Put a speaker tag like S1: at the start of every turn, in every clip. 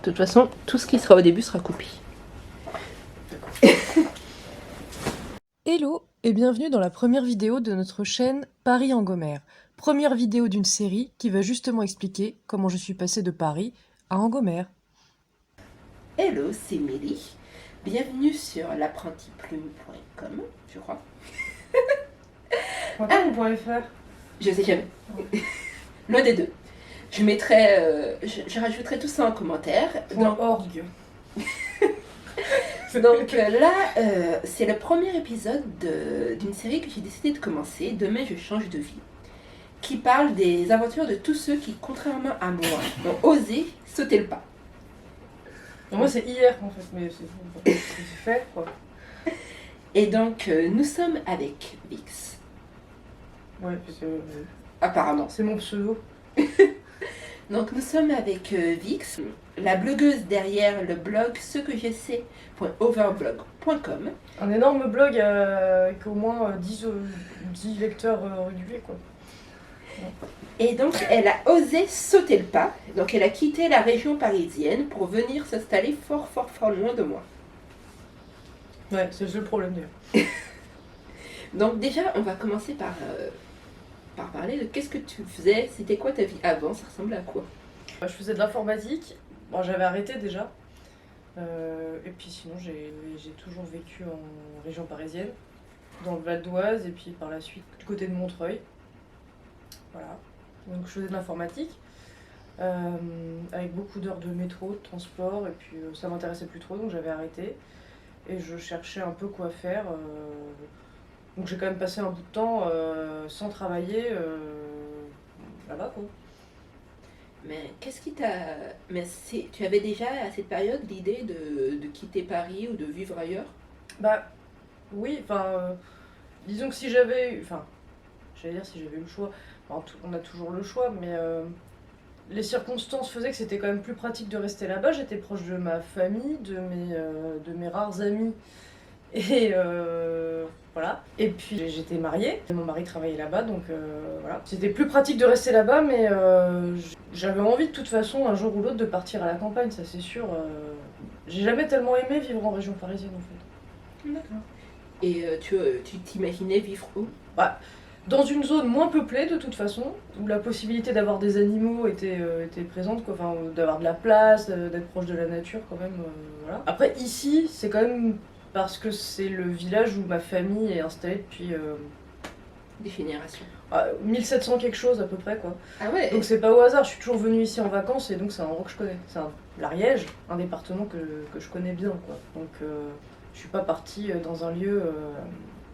S1: De toute façon, tout ce qui sera au début sera coupé.
S2: Hello et bienvenue dans la première vidéo de notre chaîne Paris Angomère. Première vidéo d'une série qui va justement expliquer comment je suis passée de Paris à Angomère.
S1: Hello, c'est Mélie. Bienvenue sur l'apprentiplume.com, je crois.
S3: .com.fr.
S1: Je sais jamais. L'un des deux. Je mettrai, je rajouterai tout ça en commentaire.
S3: .org.
S1: Donc là, c'est le premier épisode d'une série que j'ai décidé de commencer, Demain je change de vie, qui parle des aventures de tous ceux qui, contrairement à moi, ont osé sauter le pas.
S3: Moi c'est hier en fait, mais c'est fait quoi.
S1: Et donc, nous sommes avec Vix,
S3: Ouais, parce que
S1: apparemment.
S3: c'est mon pseudo.
S1: Donc nous sommes avec Vix, la blogueuse derrière le blog cequejessais.overblog.com.
S3: Un énorme blog avec au moins 10 lecteurs réguliers quoi.
S1: Et donc elle a osé sauter le pas, donc elle a quitté la région parisienne pour venir s'installer fort loin de moi.
S3: Ouais, c'est le seul problème d'ailleurs.
S1: Donc déjà on va commencer par parler de qu'est-ce que tu faisais, c'était quoi ta vie avant, ça ressemblait à quoi?
S3: Je faisais de l'informatique, bon j'avais arrêté déjà. Et puis sinon j'ai toujours vécu en région parisienne, dans le Val d'Oise et puis par la suite du côté de Montreuil. Voilà, donc je faisais de l'informatique avec beaucoup d'heures de métro, de transport et puis ça m'intéressait plus trop donc j'avais arrêté et je cherchais un peu quoi faire. Donc j'ai quand même passé un bout de temps sans travailler là-bas quoi.
S1: Mais qu'est-ce qui t'a... tu avais déjà à cette période l'idée de quitter Paris ou de vivre ailleurs?
S3: Bah oui, enfin disons que si j'avais eu, enfin j'allais dire si j'avais eu le choix, enfin, on a toujours le choix, mais les circonstances faisaient que c'était quand même plus pratique de rester là-bas. J'étais proche de ma famille, de mes rares amis, et voilà. Et puis j'étais mariée, mon mari travaillait là-bas, donc voilà. C'était plus pratique de rester là-bas, mais j'avais envie de toute façon un jour ou l'autre de partir à la campagne, ça c'est sûr. J'ai jamais tellement aimé vivre en région parisienne en fait.
S1: D'accord. Et tu t'imaginais vivre où?
S3: Dans une zone moins peuplée de toute façon, où la possibilité d'avoir des animaux était présente, quoi. Enfin, d'avoir de la place, d'être proche de la nature quand même. Voilà. Après ici, c'est quand même parce que c'est le village où ma famille est installée depuis
S1: Des générations.
S3: 1700 quelque chose à peu près quoi.
S1: Ah ouais.
S3: Donc c'est pas au hasard, je suis toujours venue ici en vacances et donc c'est un endroit que je connais. C'est l'Ariège, un département que je connais bien quoi. Donc je suis pas partie dans un lieu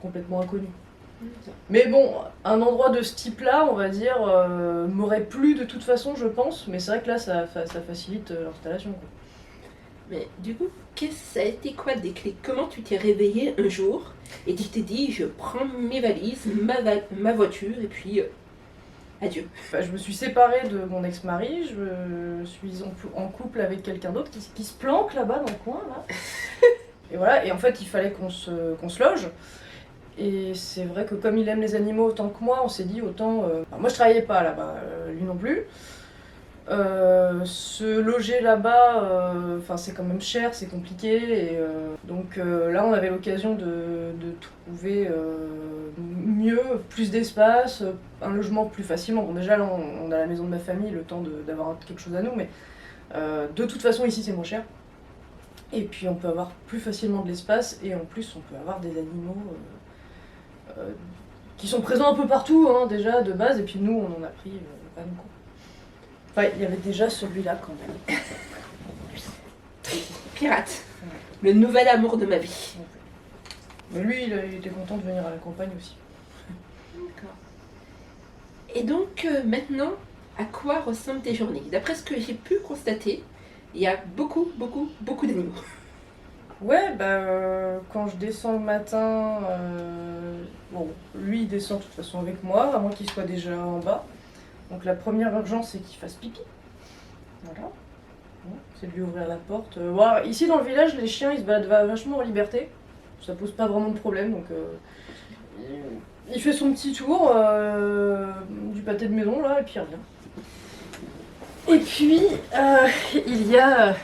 S3: complètement inconnu. Mais bon, un endroit de ce type-là, on va dire, m'aurait plu de toute façon, je pense, mais c'est vrai que là, ça facilite l'installation. Quoi.
S1: Mais du coup, ça a été quoi le déclic? Comment tu t'es réveillée un jour et tu t'es dit, je prends mes valises, ma voiture et puis adieu?
S3: Je me suis séparée de mon ex-mari, je suis en couple avec quelqu'un d'autre qui se planque là-bas dans le coin, là. Et voilà, et en fait, il fallait qu'on se loge. Et c'est vrai que comme il aime les animaux autant que moi, on s'est dit autant... moi je travaillais pas là-bas, lui non plus. Se loger là-bas, c'est quand même cher, c'est compliqué. Et, donc là on avait l'occasion de trouver mieux, plus d'espace, un logement plus facilement. Bon déjà là on a la maison de ma famille, le temps d'avoir quelque chose à nous, mais de toute façon ici c'est moins cher. Et puis on peut avoir plus facilement de l'espace et en plus on peut avoir des animaux... qui sont présents un peu partout hein, déjà de base et puis nous on en a pris pas nous quoi. Enfin il y avait déjà celui-là quand même.
S1: Pirate, le nouvel amour de ma vie.
S3: Mais lui il était content de venir à la campagne aussi.
S1: D'accord. Et donc maintenant, à quoi ressemblent tes journées? D'après ce que j'ai pu constater, il y a beaucoup d'animaux.
S3: Ouais, quand je descends le matin, bon, lui il descend de toute façon avec moi, à moins qu'il soit déjà en bas. Donc la première urgence c'est qu'il fasse pipi. Voilà. Bon, c'est de lui ouvrir la porte. Bon, ici dans le village, les chiens ils se baladent vachement en liberté. Ça pose pas vraiment de problème, donc il fait son petit tour du pâté de maison là et puis il revient. Et puis il y a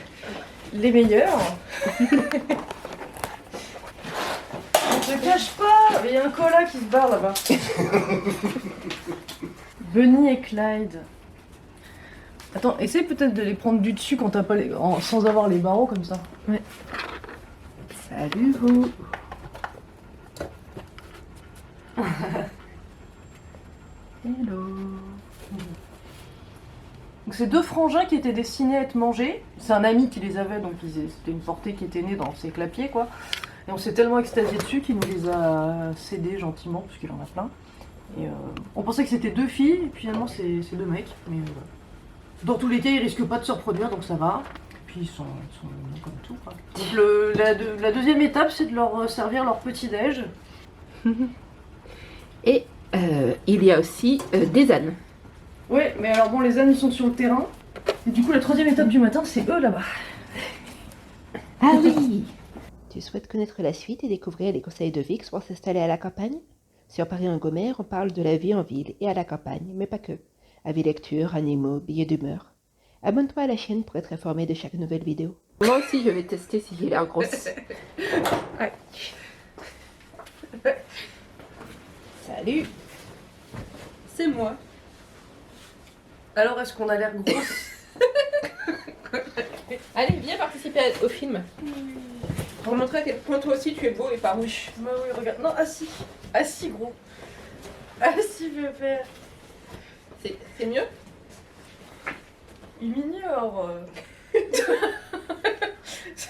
S3: les meilleurs. On se cache pas, il y a un cola qui se barre là-bas. Bunny et Clyde. Attends, essaye peut-être de les prendre du dessus quand t'as pas sans avoir les barreaux comme ça.
S1: Ouais. Salut vous.
S3: Hello. Donc c'est deux frangins qui étaient destinés à être mangés. C'est un ami qui les avait, donc c'était une portée qui était née dans ses clapiers, quoi. Et on s'est tellement extasié dessus qu'il nous les a cédés gentiment, parce qu'il en a plein. Et on pensait que c'était deux filles, et puis finalement c'est deux mecs. Mais dans tous les cas, ils risquent pas de se reproduire, donc ça va. Et puis ils sont mignons comme tout, quoi. Donc la deuxième étape, c'est de leur servir leur petit-déj.
S1: Et il y a aussi des ânes.
S3: Ouais, mais alors bon, les ânes ils sont sur le terrain. Et du coup, la troisième étape du matin, c'est eux là-bas.
S1: Ah oui.
S4: Tu souhaites connaître la suite et découvrir les conseils de Vix pour s'installer à la campagne? Sur Paris-en-Gomère, on parle de la vie en ville et à la campagne, mais pas que. Avis lecture, animaux, billets d'humeur. Abonne-toi à la chaîne pour être informé de chaque nouvelle vidéo.
S1: Moi aussi, je vais tester si j'ai l'air grosse.
S3: Ouais. Salut.
S1: C'est moi.
S3: Alors, est-ce qu'on a l'air grosse?
S1: Allez, viens participer au film. Pour montrer à quel point toi aussi tu es beau et farouche.
S3: Bah oui, regarde. Non, assis. Assis, gros. Assis, vieux père.
S1: C'est mieux?
S3: Il m'ignore.